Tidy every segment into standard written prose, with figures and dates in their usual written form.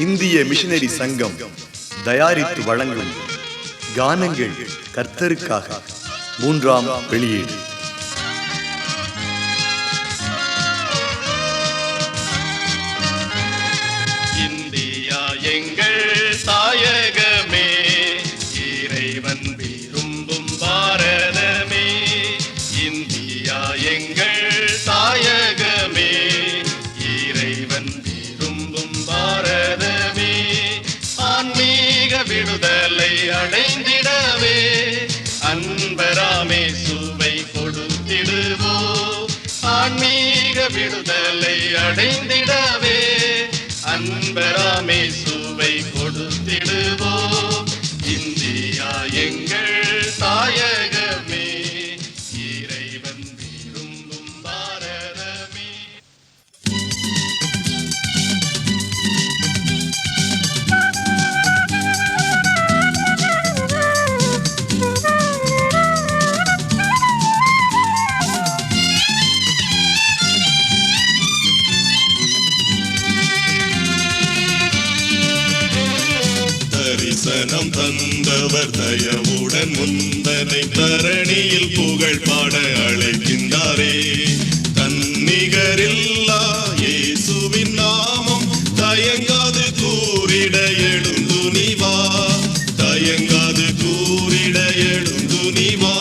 இந்திய மிஷனரி சங்கம் தயாரித்து வழங்கும் கானங்கள் கர்த்தருக்காக 3ஆம் வெளியீடு. இந்தியா எங்கள் தாயகமே, இறைவன் விரும்பும் பாரதமே. இந்தியா எங்கள் தாயகமே, இறைவன் விரும்பும் பாரதமே. ஆன்மீக விடுதலை அடைந்திடவே அன்பராமே சுவை கொடுத்திடுவோம். ஆன்மீக விடுதலை அடைந்திடவே அன்பராமே சுவை கொடுத்திடுவோம். இந்தியா எங்கள் தாயகமே, இறைவன் விரும்பும் பாரதமே. தரிசனம் தந்தவர் தயவுடன் முந்தனை தரணியில் புகழ் பாட அழைக்கின்றாரே. தன்னிகரில்லா இயேசுவின் நாமம் தயங்காது கூறிட எழுந்துனிவா, தயங்காது கூறிட எழுந்துனிவா.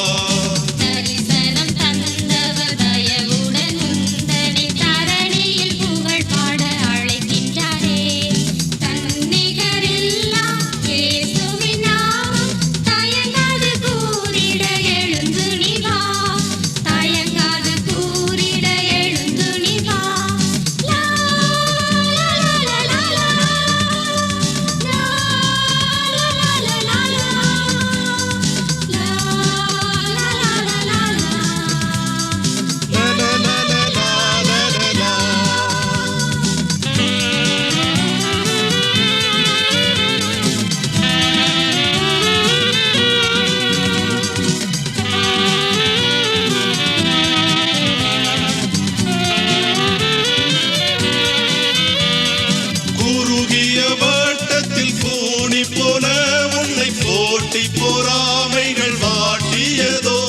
பொறாமைகள் வாட்டியதோ,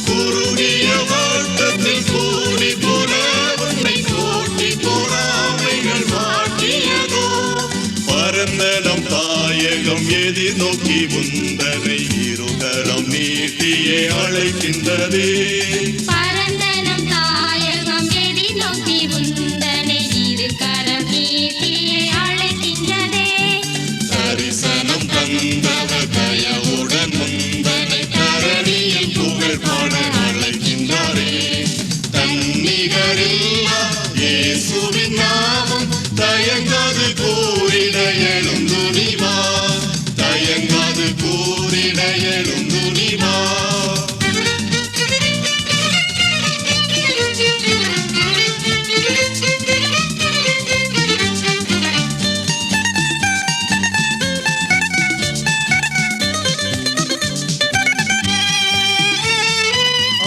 குறுகிய வட்டத்தில் கூடி போல உன்னை போட்டி பொறாமைகள் வாட்டியதோ. பரந்த நம் தாயகம் எதிர்நோக்கி முந்தனை இருகரம் நீட்டியே அழைக்கின்றதே. தரிசனம் தந்தவர் தயவுடன் முந்தனை தரணியில் புகழ் பாட அழைக்கின்றாரே. தன்னிகரில்லா இயேசுவின் நாமம் தயங்காது கூறிட எழுந்துனிவா, தயங்காது கூறிட எழுந்துனிவா.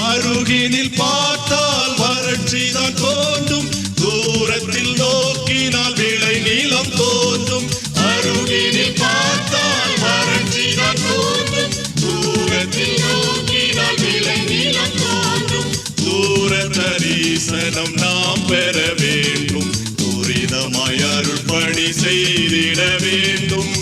அருகினில் பார்த்தால் வறட்சிதான் தோன்றும், தூரத்தில் நோக்கினால் விளை நிலம் தோன்றும். அருகினில் பார்த்தால் வறட்சிதான் தோன்றும், தூரத்தில் நோக்கினால் விளை நிலம் தோன்றும். தூர தரிசனம் நாம் பெற வேண்டும், துரிதமாய் அருள் பணி செய்திட வேண்டும்.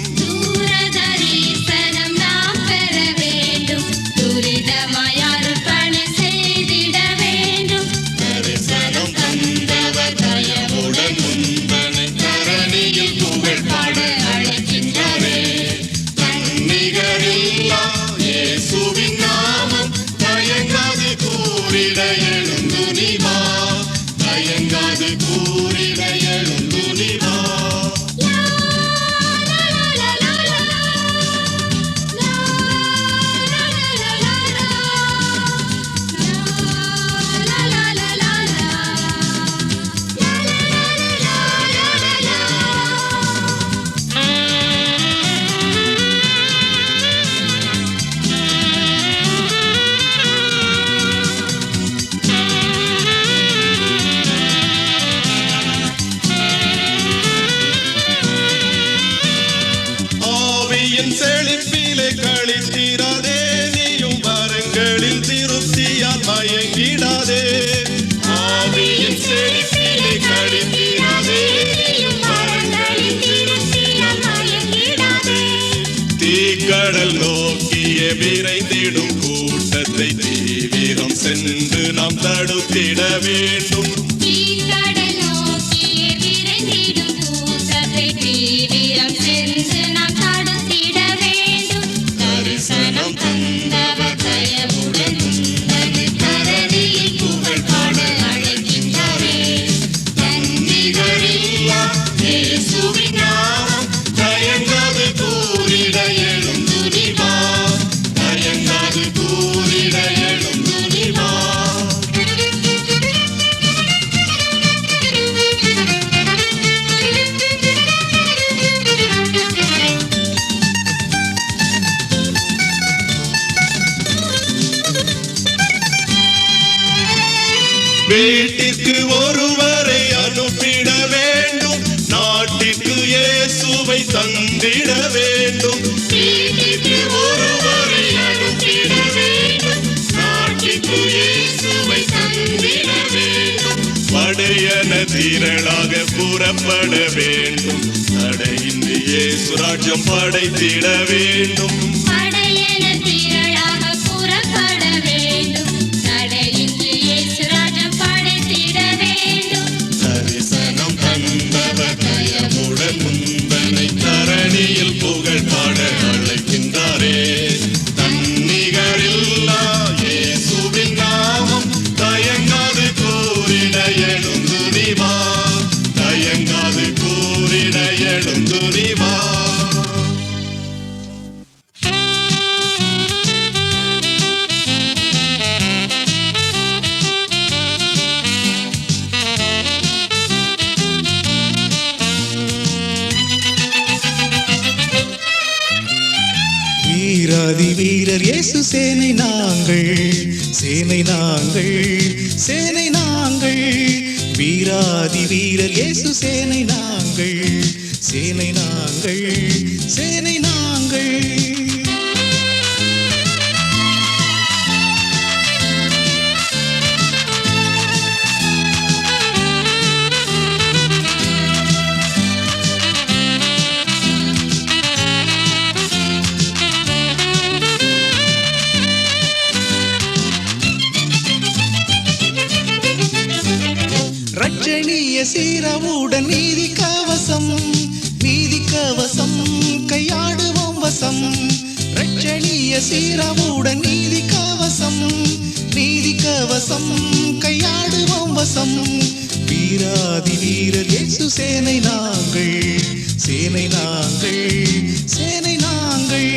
இயேசுவின் நாமம் தயங்காது கூறிட எழுந்துனிவா, தயங்காது கூறிட எழுந்துனிவா. செழிப்பிலே களித்திராதே, நீயும் வரங்களில் திருப்தியால் மயங்கிடாதே. ஆவியின் செழிப்பிலே களித்திராதே, நீயும் வரங்களில் திருப்தியால் மயங்கிடாதே. தீக்கடல் நோக்கிய விரைந்திடும் கூட்டத்தை தீவிரம் சென்று நாம் தடுத்திட வேண்டும். தீக்கடல் நோக்கிய விரைந்திடும் கூட்டத்தை தீவிரம் சென்று நாம் தடுத்திட வேண்டும். தரிசனம் தந்தவர் தயவுடன் உந்தனை தரணியில் புகழ் பாட அழைக்கின்றாரே. தன்னிகரில்லா இயேசுவின் நாமம் தயங்காது கூறிட எழுந்துனி வா, தயங்காது கூறிட எழுந்துனி வா. வீட்டிற்கு ஒருவரை அனுப்பிட வேண்டும், நாட்டிற்கு இயேசுவை தந்திட வேண்டும். வீட்டிற்கு ஒருவரை அனுப்பிட வேண்டும், நாட்டிற்கு இயேசுவை தந்திட வேண்டும். படையன திரளாக புறப்பட வேண்டும், தடையின்றி இயேசு ராஜ்யம் படைத்திட வேண்டும். படையென திரளாக புறப்பட வேண்டும், தடையின்றி இயேசு ராஜ்யம் படைத்திட வேண்டும். தரிசனம் தந்தவர் தயவுடன் முந்தனை தரணியில் புகழ் பாட அழைக்கின்றாரே. தன்னிகரில்லா இயேசுவின் நாமம் தயங்காது கூறிட எழுந்துனி வா, தயங்காது கூறிட எழுந்துனி வா. வீராதி வீரர் இயேசு சேனை நாங்கள், சேனை நாங்கள், சேனை நாங்கள். வீராதி வீரர் இயேசு சேனை நாங்கள், சேனை நாங்கள், சேனை நாங்கள். ரட்சணிய சீரவுடன் நீதி கவசம், நீதி கவசம் கையாடுவோம் வசம். ரட்சணிய சீரவுடன் நீதி கவசம், நீதி கவசம் கையாடுவோம் வசம். வீராதி வீரர் இயேசு சேனை நாங்கள், சேனை நாங்கள், சேனை நாங்கள்.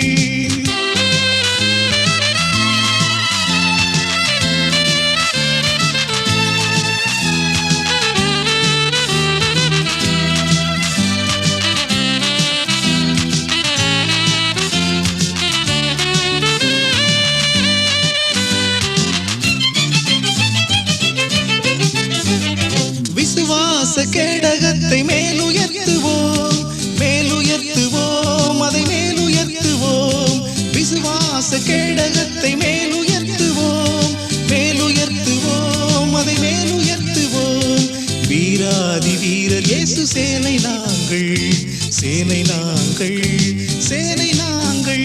விசுவாச கேடகத்தை மேலுயர்த்துவோம், மேலுயர்த்துவோம், அதை மேலுயர்த்துவோம். விசுவாச கேடகத்தை மேலுயர்த்துவோம், மேலுயர்த்துவோம், அதை மேலுயர்த்துவோம். வீராதி வீரர் இயேசு சேனை நாங்கள், சேனை நாங்கள், சேனை நாங்கள்.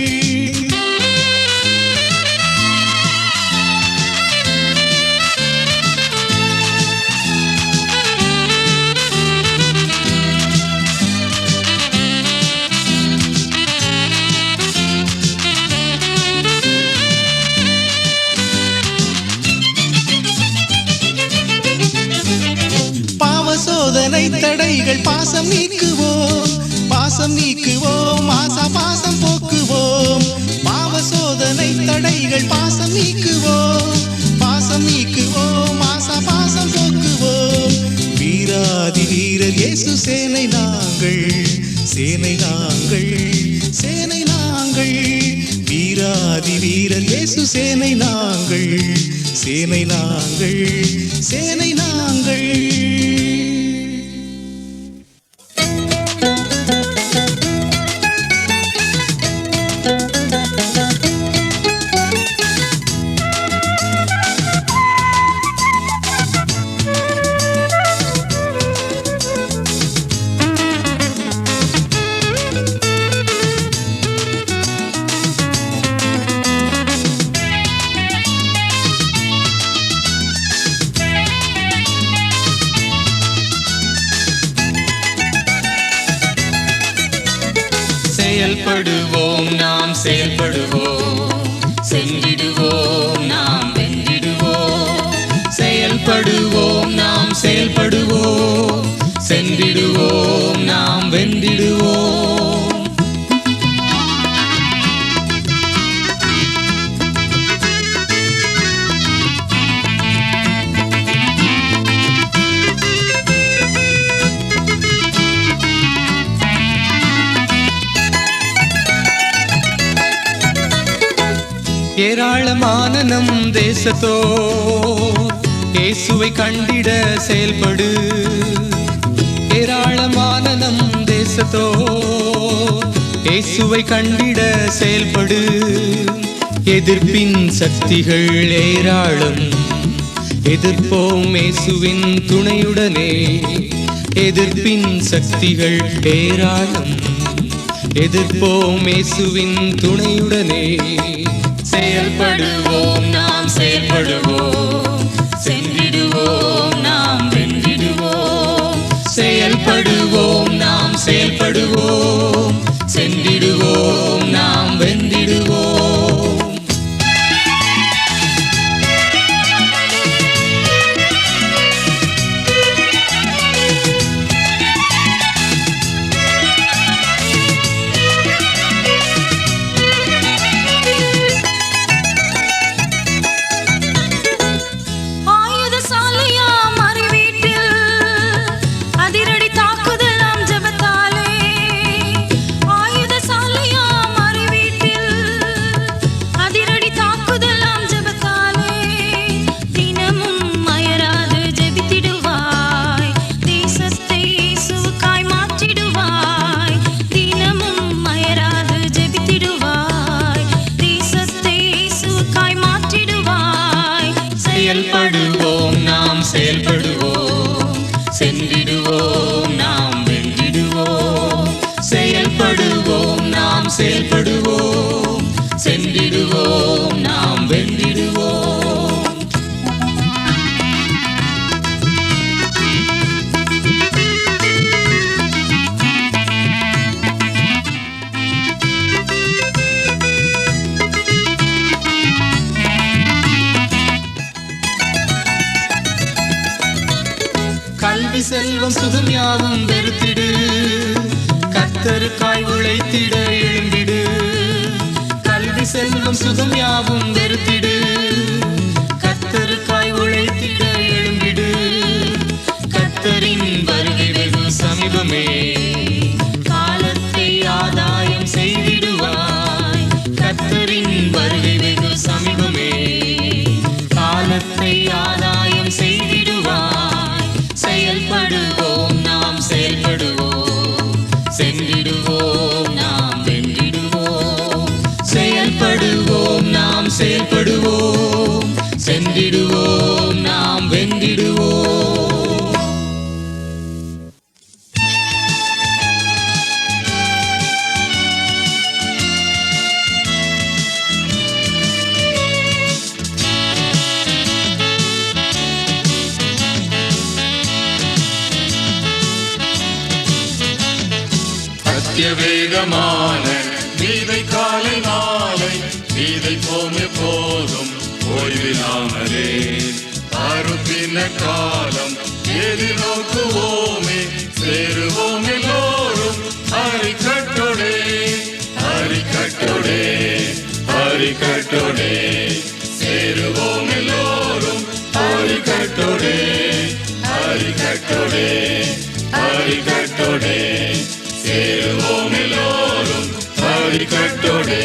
சோதனை தடைகள் பாசம் நீக்குவோம், பாசம் நீக்குவோம், ஆசா பாசம் போக்குவோம். பாவ சோதனை தடைகள் பாசம் நீக்குவோம், பாசம் நீக்குவோம், ஆசா பாசம் போக்குவோம். வீராதி வீரர் இயேசு சேனை நாங்கள், சேனை நாங்கள், சேனை நாங்கள். வீராதி வீரர் இயேசு சேனை நாங்கள், சேனை நாங்கள், சேனை நாங்கள். ஏராளமான நம் தேசத்தோ இயேசுவை கண்டிட செயல்படு. ஏராளமான நம் தேசத்தோ இயேசுவை கண்டிட செயல்படு. எதிர்ப்பின் சக்திகள் ஏராளம், எதிர்ப்போம் இயேசுவின் துணையுடனே. எதிர்ப்பின் சக்திகள் ஏராளம், எதிர்ப்போம் இயேசுவின் துணையுடனே. செயல்படுவோம் நாம் செயல்படுவோம், சென்றிடுவோம் நாம் வென்றிடுவோம். செயல்படுவோம் நாம் செயல்படுவோம், சென்றிடுவோம் நாம் வென்றிடுவோம். செயல்படுவோம் நாம் செயல்படுவோம், சென்றிடுவோம் நாம் வென்றிடுவோம். செயல்படுவோம் நாம் செயல்படுவோம், சென்றிடுவோம் நாம் வென்றிடுவோம். கல்வி செல்வம் சுகம் யாவும் வெறுத்திடு, கர்த்தருக்காய் உழைத்திட எழும்பிடு. கல்வி செல்வம் சுகம் யாவும் வெறுத்திடு, கர்த்தருக்காய் உழைத்திட எழும்பிடு. கர்த்தரின் வருகை வெகு சமீபமே, காலத்தை ஆதாயம் செய்திடுவாய். கர்த்தரின் வருகை வெகு சமீபமே, காலத்தை ஆதாயம் செய்திடுவாய். செயல்படுவோம் நாம் செயல்படுவோம், சென்றிடுவோம் நாம் வென்றிடுவோம். செயல்படுவோம் நாம் செயல்படுவோம், சென்றிடுவோம் நாம் வென்றிடுவோம். வேகமான வீதை காலை மாலை வீதை போமே போதும் ஓய்வில்லாமலே. அறுப்பின காலம் எதிர்நோக்குவோமே, சேருவோம் எல்லோரும் அரிக்கட்டோடே அரிக்கட்டோடே அரிக்கட்டோடே. சேருவோம் எல்லோரும் அரிக்கட்டோடே அரிக்கட்டோடே அரிக்கட்டோடே. சேருவோம் எல்லோரும் அரிக்கட்டோடே.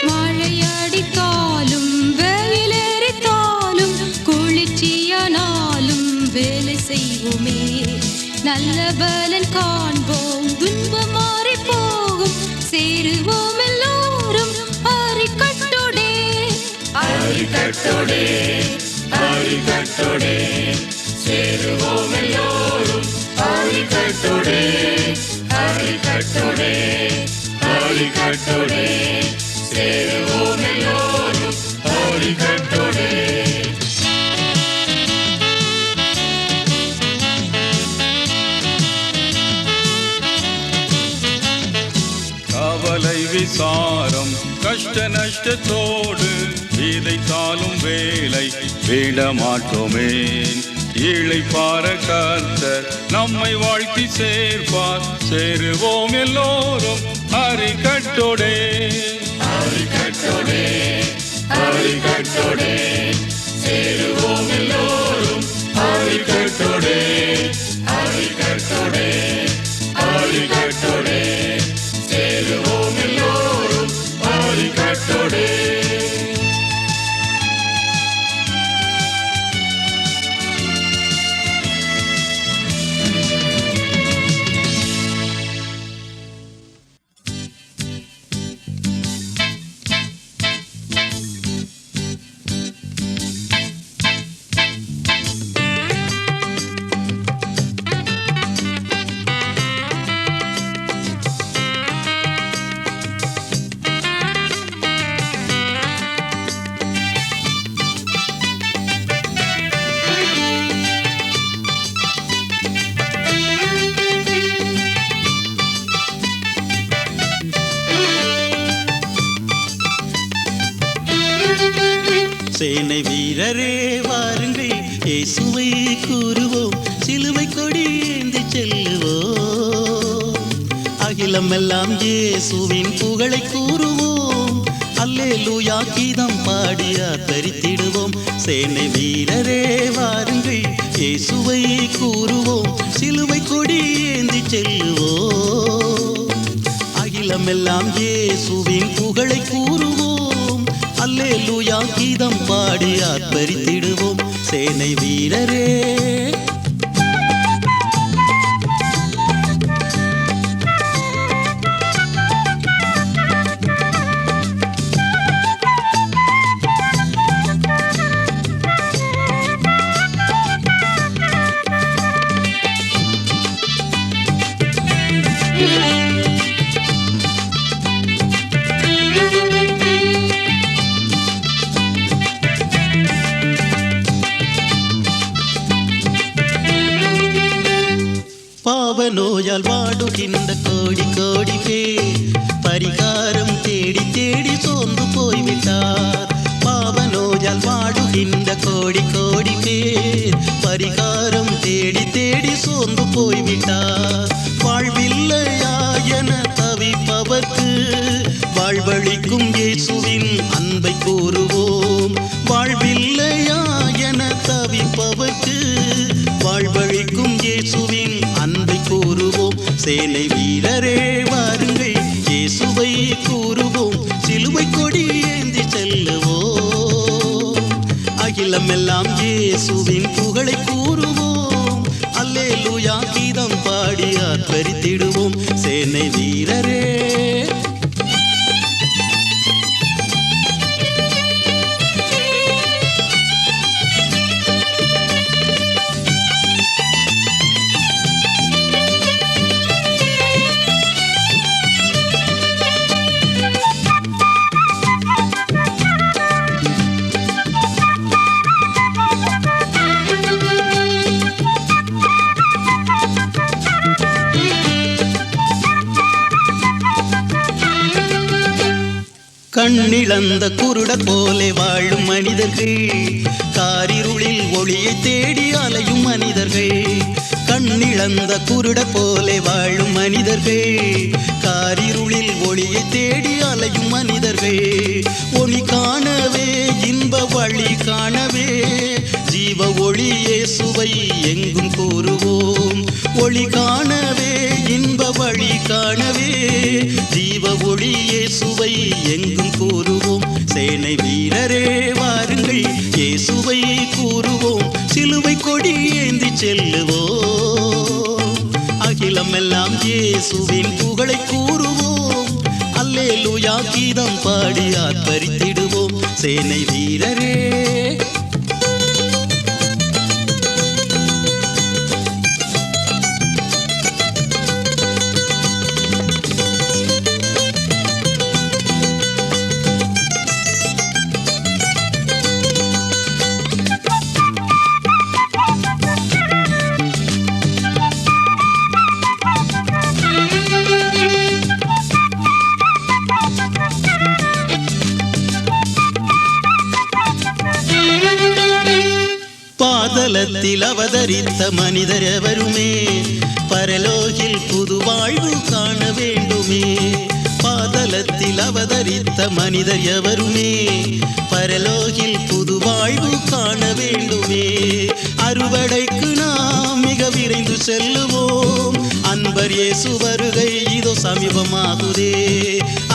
மழையடித்தாலும் வெயிலெரித்தாலும் குளிர்ச்சியானாலும் வேலை செய்வோமே. நல்ல பலன் காண்போம், துன்பம் மாறி போகும். சேருவோம் எல்லோரும் அரிக்கட்டோடே அரிக்கட்டோடே அரிக்கட்டோடே. சேருவோம் எல்லோரும் அரிக்கட்டோடே அரிக்கட்டோடே அரிக்கட்டோடே. சேருவோம் எல்லோரும் அரிக்கட்டோடே. கவலை விசாரம் கஷ்ட நஷ்டத்தோடு விதைத்தாலும் வேலை விடமாட்டோமே. ஏழை பார கர்த்தர் நம்மை வாழ்த்தி சேர்ப்பார். சேருவோம் எல்லோரும் அரிக்கட்டோடே அரிக்கட்டோடே அரிக்கட்டோடே. சேருவோம் எல்லோரும் அரிக்கட்டோடே சேனை வீரரே வாருங்கள், இயேசுவை கூறுவோம், சிலுவை கொடி ஏந்தி செல்லுவோம். அகிலம் எல்லாம் இயேசுவின் புகழை கூறுவோம், அல்லேலூயா கீதம் பாடி ஆர்ப்பரித்திடுவோம். சேனை வீரரே வாருங்கள், இயேசுவை கூறுவோம், சிலுவை கொடி ஏந்தி செல்லுவோம். அகிலம் எல்லாம் இயேசுவின் புகழை கூறுவோம், அல்லேலூயா கீதம் பாடி ஆர்ப்பரித்திடுவோம். சேனை வீரரே நோயால் வாடுகின்ற கோடி கோடி பேர் பரிகாரம் தேடி தேடி சோர்ந்து போய்விட்டார். பாவ நோயால் வாடுகின்ற கோடி கோடி பேர் பரிகாரம் தேடி தேடி சோர்ந்து போய்விட்டார். வாழ்வில்லையா என தவிப்பவர்க்கு வாழ்வழிக்கும் இயேசுவின் அன்பை கூறுவோம். வாழ்வில்லையா என தவிப்பவர்க்கு வாழ்வழிக்கும் இயேசுவின் அன்பை கூறுவோம். சேனை வீரரே வாருங்கள், இயேசுவை கூறுவோம், சிலுவை கொடி ஏந்தி செல்லுவோம். அகிலம் எல்லாம் இயேசுவின் புகழை கூறுவோம், அல்லேலூயா கீதம் பாடி ஆர்ப்பரித்திடுவோம். சேனை வீரரே கண்ணிழந்த குருடர் போலே வாழும் மனிதர்கள், காரிருளில் ஒளியை தேடி அலையும் மனிதர்கள். கண்ணிழந்த குருடர் போலே வாழும் மனிதர்கள், காரிருளில் ஒளியை தேடி அலையும் மனிதர்கள். ஒளி காணவே இன்ப வழி காணவே ஜீவ ஒளி இயேசுவை எங்கும் கூறுவோம். ஒளி காணவே இன்ப வழி காணவே ஜீவ ஒளி இயேசுவை எங்கும் கூறுவோம். சேனை வீரரே வாருங்கள், இயேசுவை கூறுவோம், சிலுவை கொடி ஏந்தி செல்லுவோம். அகிலம் எல்லாம் இயேசுவின் புகழை கூறுவோம், அல்லேலூயா கீதம் பாடி ஆர்ப்பரித்திடுவோம். சேனை வீரரே பாதலத்தில் அவதரித்த மனிதர் எவருமே பரலோகில் புது வாழ்வு காண வேண்டுமே. பாதலத்தில் அவதரித்த மனிதர் எவருமே பரலோகில் புது வாழ்வு காண வேண்டுமே. அறுவடைக்கு நாம் மிக விரைந்து செல்லுவோம், அன்பர் இயேசு வருகை இதோ சமீபமாகுதே.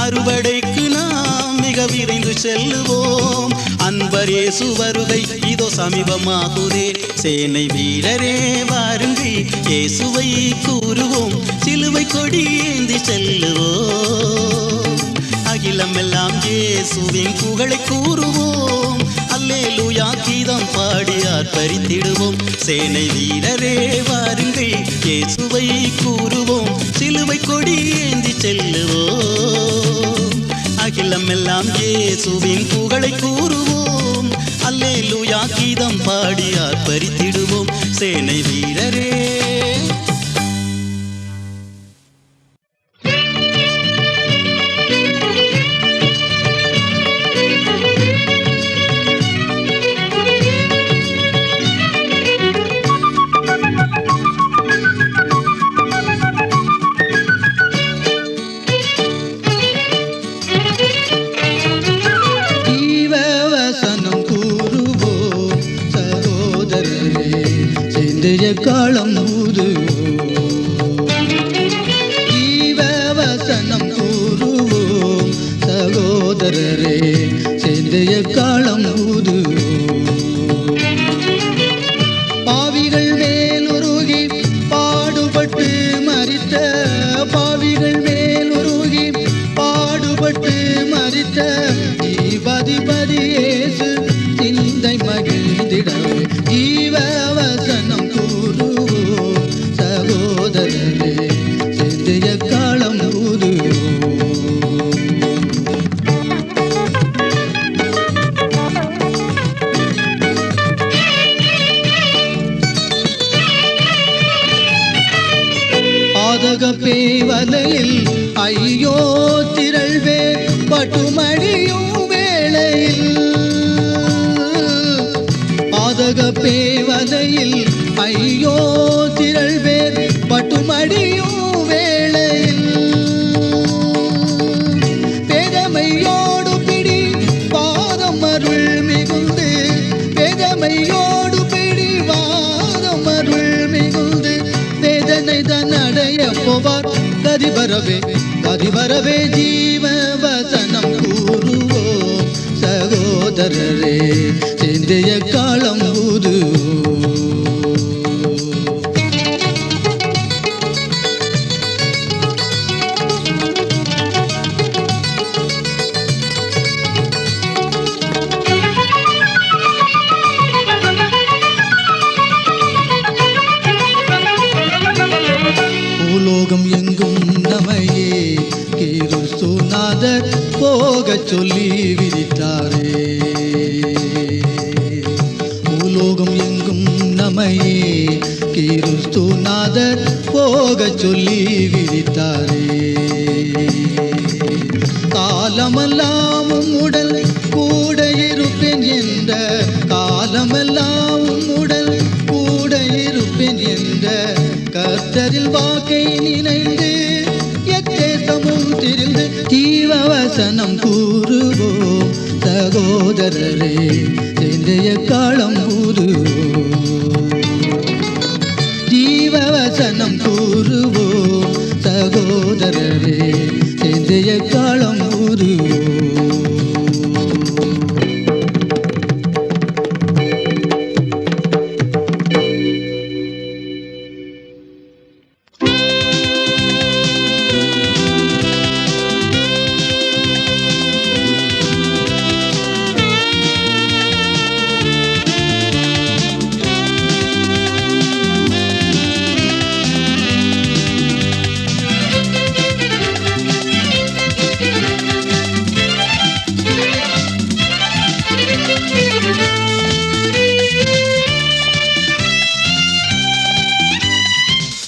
அறுவடைக்கு நாம் மிக விரைந்து செல்லுவோம், அன்பர் இயேசு வருகை இதோ சமீபமாகுதே. சேனை வீரரே வாருங்கள், இயேசுவை கூறுவோம், சிலுவை கொடி ஏந்தி செல்லுவோம். அகிலம் எல்லாம் இயேசுவின் புகழை கூறுவோம், அல்லேலூயா கீதம் பாடி ஆர்ப்பரித்திடுவோம். சேனை வீரரே வாருங்கள், இயேசுவை கூறுவோம், சிலுவை கொடி ஏந்தி செல்லுவோம். அகிலம் எல்லாம் இயேசுவின் புகழை கூறுவோம், அல்லேலூயா கீதம் பாடி ஆர்ப்பரித்திடுவோம். சேனை வீரரே காலம் ஊதுவோம், ஜீவ வசனம் கூறுவோம். சகோதரரே சேர்ந்தைய காலம் ஊதுவோம். பாவிகள் மேலுருகி பாடுபட்டு மரித்த, பாவிகள் மேலுருகி பாடுபட்டு மரித்த ஜீவாதிபதி இயேசு சிந்தை மகிழ்ந்திடவே ஜீவ வசனம் கூறுவோம். சகோதரரே சேர்ந்தைய காலம் ஊதுவோம். பேவலையில் ஐயோ திரள்வே பட்டுமடியும் வேளையில், பாதக பேவலையில் ஐயோ திரள்வே பட்டுமடியும் வேளையில், பேதமையோடு பிடி பாதம் அருள் மிகுந்து, பேதமையோடு பிடி வாதம் அருள் மிகுந்து, வேதனை தான் அடைய போவார் கதிபரவே ஜீவ வசனம் கூறுவோம். சகோதரரே சேர்ந்தைய காலம் ஊதுவோம். பூலோகம் எங்கும் நமையே கிறிஸ்துநாதர் போகச் சொல்லி விதித்தாரே, பூலோகம் எங்கும் நமையே கிறிஸ்துநாதர் போகச் சொல்லி விதித்தாரே. காலமெல்லாம் உடல் கூட இருப்பேன் என்ற, காலமெல்லாம் உடல் கூட இருப்பேன் என்ற கர்த்தரில் வாக்கை நினைந்து எத்தேசமும் திரிந்து ஜீவ வசனம் கூறுவோம். சகோதரரே சேர்ந்தைய காலம் ஊதுவோம், ஜீவ வசனம் கூறுவோம். சகோதரரே சேர்ந்தைய காலம் ஊதுவோம்.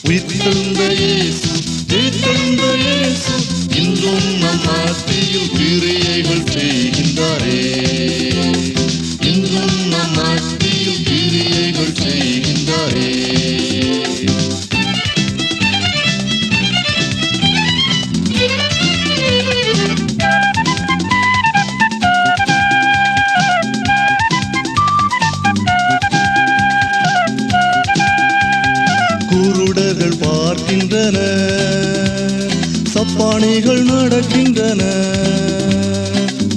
உயிர்த்தெழுந்த இயேசு, ஜெயித்தெழுந்த இயேசு, இன்றும் நம் மத்தியில் கிரியைகள் செய்கின்றாரே, இன்றும் நம் மத்தியில் கிரியைகள் செய்கின்றாரே. குருடர்கள் பார்க்கின்றன, சப்பானிகள் நடக்கின்றன,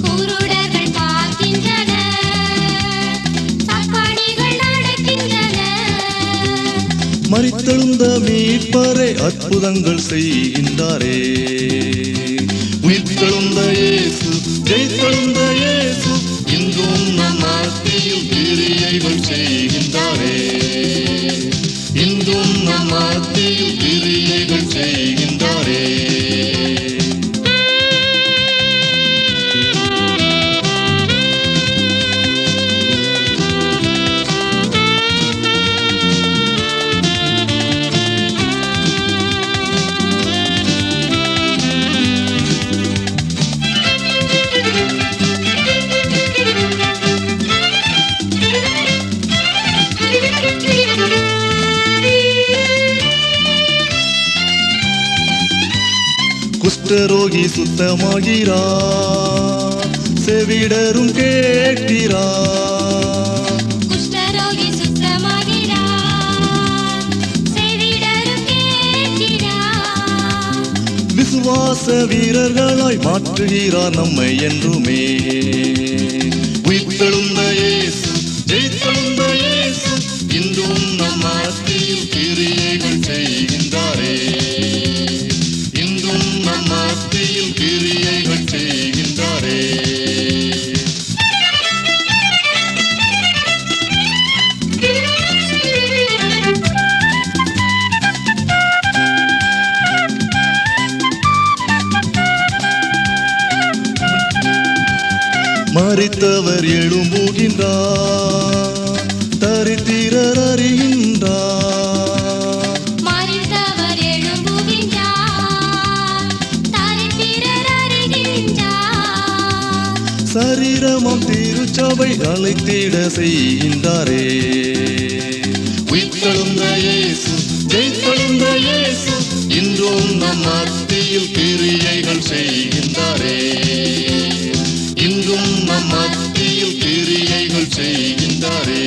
குருடர்கள் பார்க்கின்றன, சப்பானிகள் நடக்கின்றன, மரித்தெழுந்த மீட்பரே அற்புதங்கள் செய்கின்றாரே. உயிர்த்தெழுந்த இயேசு, ஜெயித்தெழுந்த இயேசு, இன்றும் நம் மத்தியில் கிரியைகள் செய்கின்றாரே, இன்றும் நம் மத்தியில் கிரியைகள் செய்கின்றாரே. குஷ்டரோகி சுத்தமாகிறார், செவிடரும் கேட்கிறார், குஷ்டரோகி சுத்தமாகிறார், விசுவாச வீரர்களாய் மாற்றுகிறார் நம்மை என்றுமே. உயிர்த்தெழுந்த இயேசு, ஜெயித்தெழுந்த இயேசு, இன்றும் நம் மத்தியில் கிரியைகள் செய்கின்றாரே. இன்றும் நம் மத்தியில் கிரியைகள் செய்கின்றாரே. மரித்தவர் எழும்புகின்றார், தரித்திரர் அறிகின்றார். மரித்தவர் எழும்புகின்றார், தரித்திரர் அறிகின்றார். சரீரமாம் திருச்சபை அழைத்திட செய்கின்றாரே. உயிர்த்தெழுந்த இயேசு, ஜெயித்தெழுந்த இயேசு, இன்றும் நம் மத்தியில் கிரியைகள் செய்கின்றாரே. இன்றும் நம் மத்தியில் கிரியைகள் செய்கின்றாரே.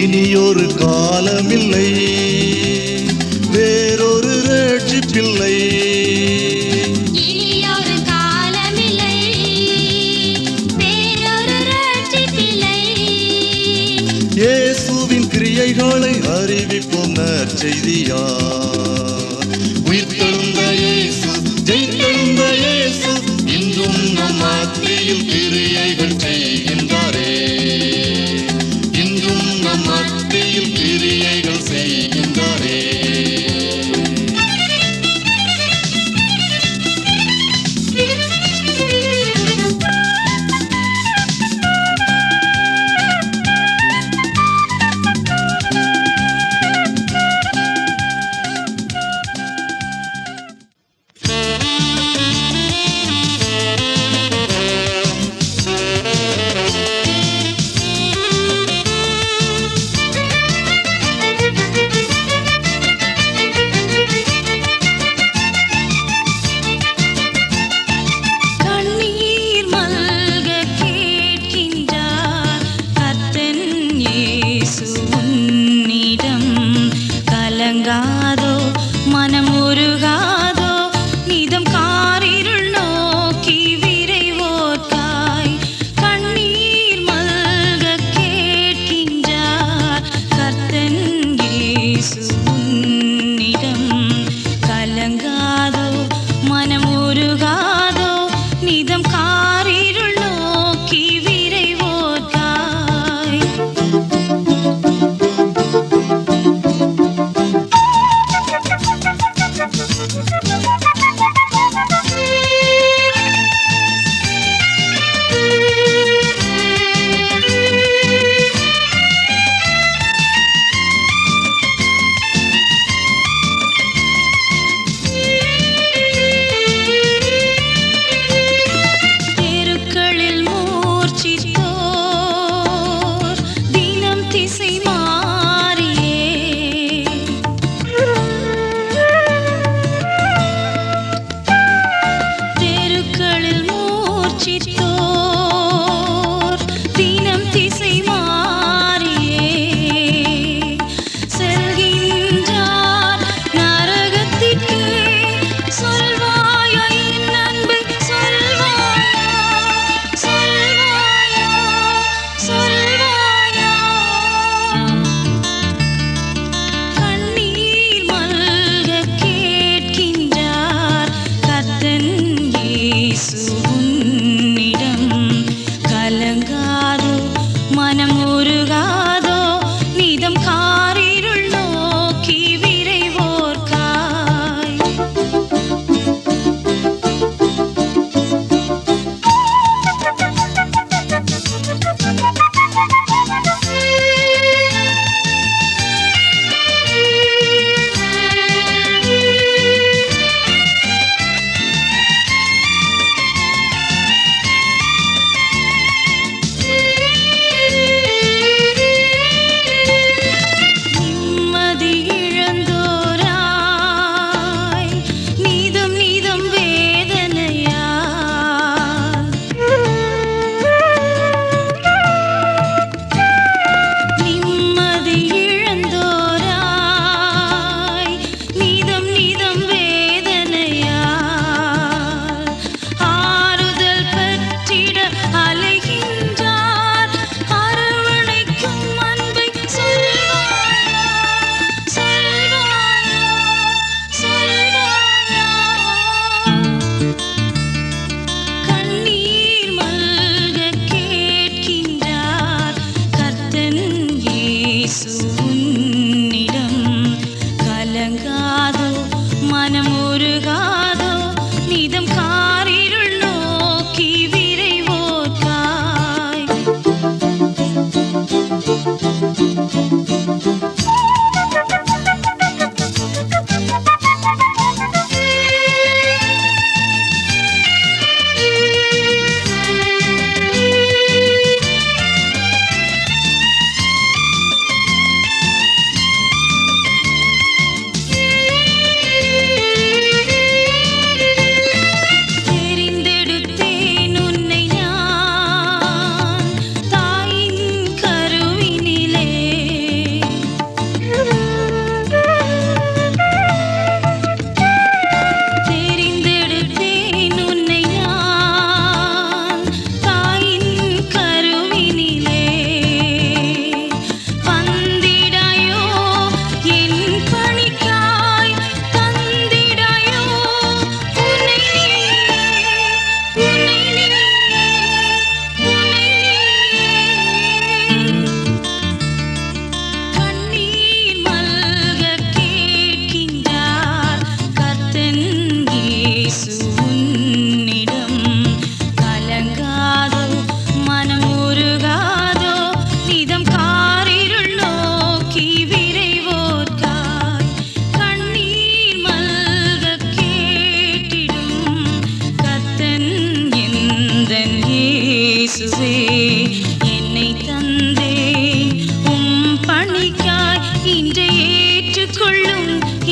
இனியொரு காலமில்லை, வேறொரு ரட்சிப்பில்லை. இனியொரு காலமில்லை, வேறொரு ரட்சிப்பில்லை. இயேசுவின் கிரியைகளை அறிவிப்போம் நற்செய்தியார். உயிர்த்தெழுந்த இயேசு, ஜெயித்தெழுந்த இயேசு, இன்றும் நம் மத்தியில் கிரியைகள் செய்கின்றாரே. இன்றும் நம் மத்தியில் கிரியைகள் செய்கின்றாரே.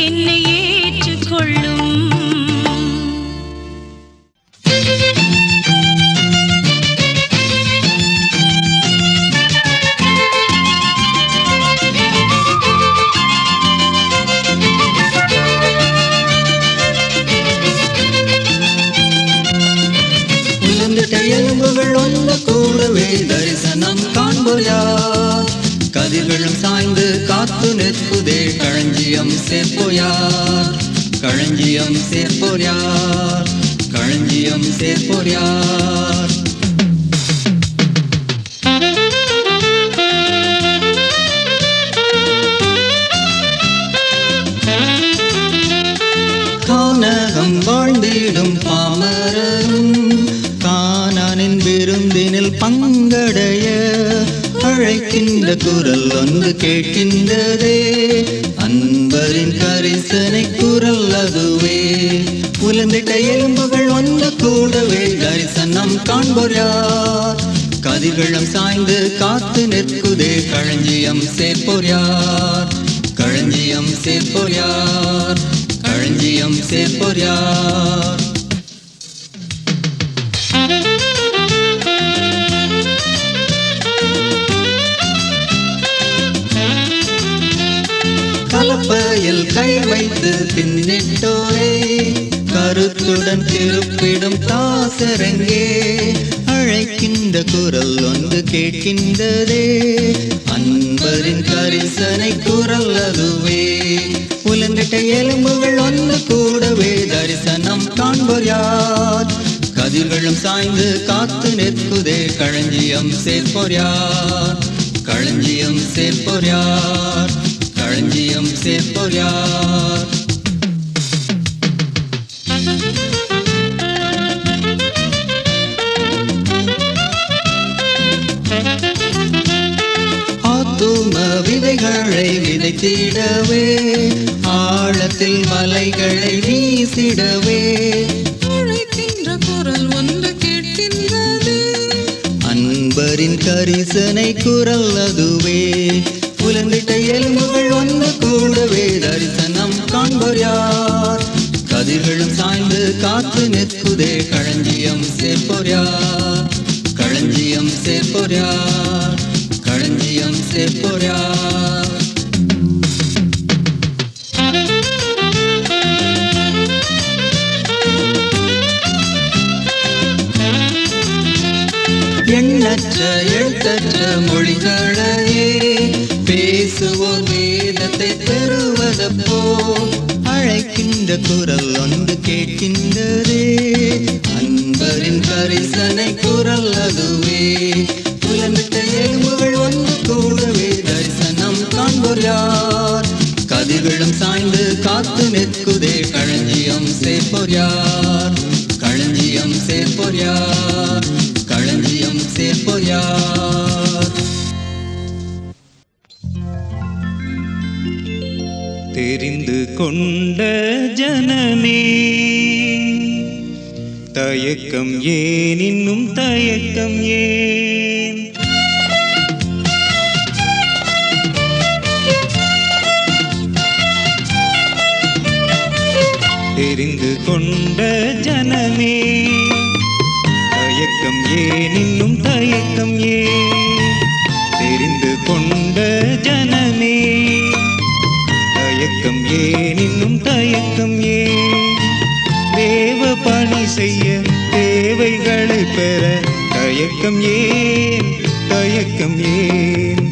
என்னை ஏற்றுக்கொள்ளும். எலும்புகள் ஒன்று கூடவே தரிசனம் காண்போர் யார்? கதிர்களும் சாய்ந்து காத்து நிற்குதே களஞ்சியம் சேர்ப்போர் யார்? களஞ்சியம் சேர்ப்போர் யார்? களஞ்சியம் சேர்ப்போர் யார்? கானகம் வாழ்ந்திடும் பாமரரும் கானானின் விருந்தினில் பங்கடைய அழைக்கின்ற குரல் ஒன்று கேட்கின்றதே. அன்பரின் கரிசனை குரல் அதுவே. உலர்ந்திட்ட எலும்புகள் ஒன்று கூடவே தரிசனம் காண்போர் யார்? கதிர்களும் சாய்ந்து காத்து நிற்குதே களஞ்சியம் சேர்ப்போர் யார்? களஞ்சியம் சேர்ப்போர் யார்? களஞ்சியம் சேர்ப்போர் யார்? கலப்பையில் கை வைத்து பின்னிட்டோரே கருத்துடன் திருப்பிடும் தாசரங்கே அழைக்கின்ற குரல் ஒன்று கேட்கின்றதே. அன்பரின் கரிசனை குரல் அதுவே. உலர்ந்திட்ட எலும்புகள் ஒன்று கூடவே தரிசனம் காண்போர் யார்? கதிர்களும் சாய்ந்து காத்து நிற்குதே களஞ்சியம் சேர்ப்போர் யார்? களஞ்சியம் சேர்ப்போர் யார்? களஞ்சியம் சேர்ப்போர் யார்? ஆத்தும விதைகளை விதைத்திடவே ஆழத்தில் மலைகளை வீசிடவே அழைக்கின்ற குரல் ஒன்று கேட்கின்றது. அன்பரின் கரிசனை குரல் அதுவே. உலர்ந்திட்ட எலும்புகள் ஒன்று கூடவே தரிசனம் காண்போர் யார்? கதிர்களும் சாய்ந்து காத்து நிற்குதே களஞ்சியம் சேர்ப்போர் யார்? களஞ்சியம் சேர்ப்போர் யார்? களஞ்சியம் சேர்ப்போர் யார்? எண்ணற்ற எழுத்தற்ற மொழிகளையே பேசுவோர் வேதத்தை பெறுவதப்போ அழைக்கின்ற குரல் ஒன்று கேட்கின்றதே. அன்பரின் கரிசனை குரல் அதுவே. உலர்ந்திட்ட எலும்புகள் ஒன்று கூடவே தரிசனம் காண்போர் யார்? கதிர்களும் சாய்ந்து காத்து நிற்குதே களஞ்சியம் சேர்ப்போர் யார்? களஞ்சியம் சேர்ப்போர் யார்? களஞ்சியம் சேர்ப்போர் யார்? தெரிந்து கொண்ட ஜனமே தயக்கம் ஏன், இன்னும் தயக்கம் ஏன்? தெரிந்து கொண்ட ஜனமே தயக்கம் ஏன், இன்னும் தயக்கம் ஏன்? தெரிந்து கொண்ட ஜனமே தயக்கம் ஏன், இன்னும் தயக்கம் ஏன்? தேவ பணி செய்ய தேவைகளை பெற தயக்கம் ஏன், தயக்கம் ஏன்?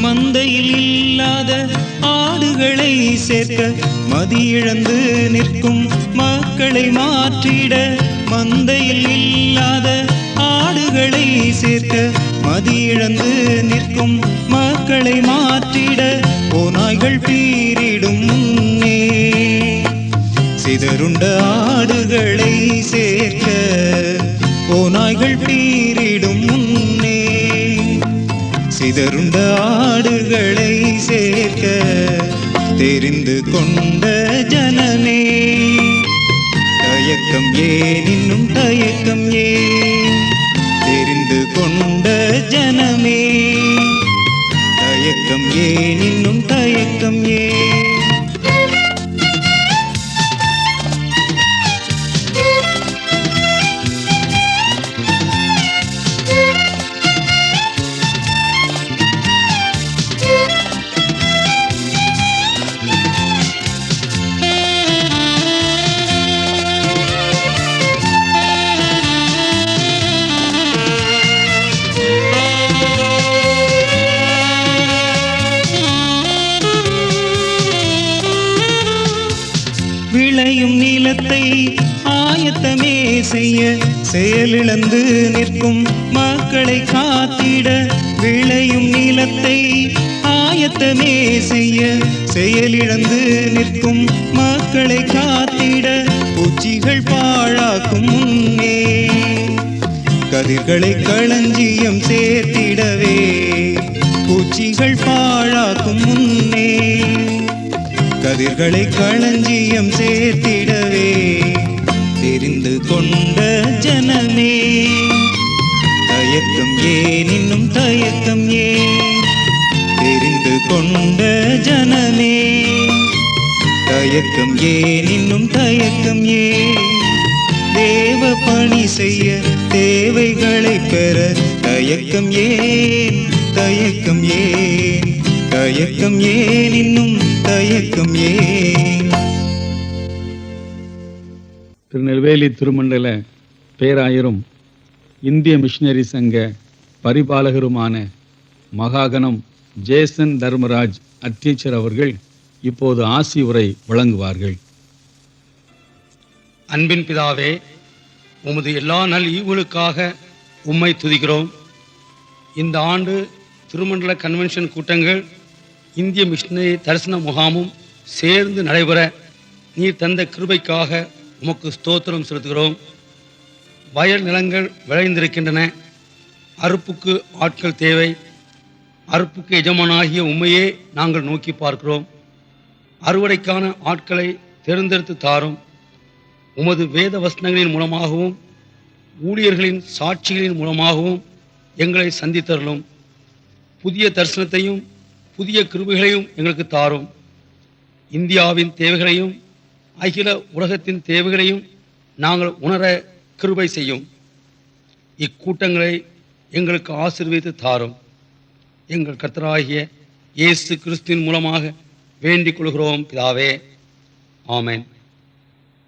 மந்தையில் இல்லாத ஆடுகளை சேர்க்க மதியிழந்து நிற்கும் மக்களை மாற்றிட. மந்தையில் இல்லாத ஆடுகளை சேர்க்க மதியிழந்து நிற்கும் மக்களை மாற்றிட. ஓநாய்கள் பீரிடும் சிதறுண்ட ஆடுகளை சேர்க்க ஓநாய்கள் பீரிடும் முன்னே சிதறுண்ட ஆடுகளை சேர்க்க தெரிந்து கொண்ட ஜனமே தயக்கம் ஏன் இன்னும் தயக்கம் ஏன் தெரிந்து கொண்ட ஜனமே தயக்கம் ஏன் இன்னும் தயக்கம் ஏன் விளையும் நிலத்தை ஆயத்தமே செய்ய செயலிழந்து நிற்கும் மக்களை காத்திட விளையும் நிலத்தை ஆயத்தமே செய்ய செயலிழந்து நிற்கும் மக்களை காத்திட பூச்சிகள் பாழாக்கும் முன்னே கதிர்களை களஞ்சியம் சேர்த்திடவே பூச்சிகள் பாழாக்கும் முன்னே கதிர்களை களஞ்சியம் சேர்த்திடவே தெரிந்து கொண்ட ஜனமே தயக்கம் ஏன் இன்னும் தயக்கம் ஏன் தெரிந்து கொண்ட ஜனமே தயக்கம் ஏன் இன்னும் தயக்கம் ஏன் தேவ பணி செய்ய தேவைகளை பெற தயக்கம் ஏன் தயக்கம் ஏன் தயக்கம் ஏன் இன்னும் தயக்கம் ஏன். திருநெல்வேலி திருமண்டல பேராயரும் இந்திய மிஷனரி சங்க பரிபாலகருமான மகாகணம் ஜேசன் தர்மராஜ் அட்டீச்சர் அவர்கள் இப்போது ஆசி உரை வழங்குவார்கள். அன்பின் பிதாவே, உமது எல்லா நல் ஈவுகளுக்காக உம்மை துதிக்கிறோம். இந்த ஆண்டு திருமண்டல கன்வென்ஷன் கூட்டங்கள் இந்திய மிஷனரி தரிசன முகாமும் சேர்ந்து நடைபெற நீர் தந்த கிருபைக்காக உமக்கு ஸ்தோத்திரம் செலுத்துகிறோம். வயல் நிலங்கள் விளைந்திருக்கின்றன. அறுப்புக்கு ஆட்கள் தேவை. அறுப்புக்கு எஜமானாகிய உண்மையே நாங்கள் நோக்கி பார்க்கிறோம். அறுவடைக்கான ஆட்களை தேர்ந்தெடுத்து தாரும். உமது வேத வசனங்களின் மூலமாகவும் ஊழியர்களின் சாட்சிகளின் மூலமாகவும் எங்களை சந்தித்தருளும். புதிய தரிசனத்தையும் புதிய கிருபைகளையும் எங்களுக்கு தாரும். இந்தியாவின் தேவைகளையும் அகில உலகத்தின் தேவைகளையும் நாங்கள் உணர கிருபை செய்யும். இக்கூட்டங்களை எங்களுக்கு ஆசீர்வதித்து தாரும். எங்கள் கர்த்தராகிய இயேசு கிறிஸ்துவின் மூலமாக வேண்டிக் கொள்கிறோம் பிதாவே. ஆமென்.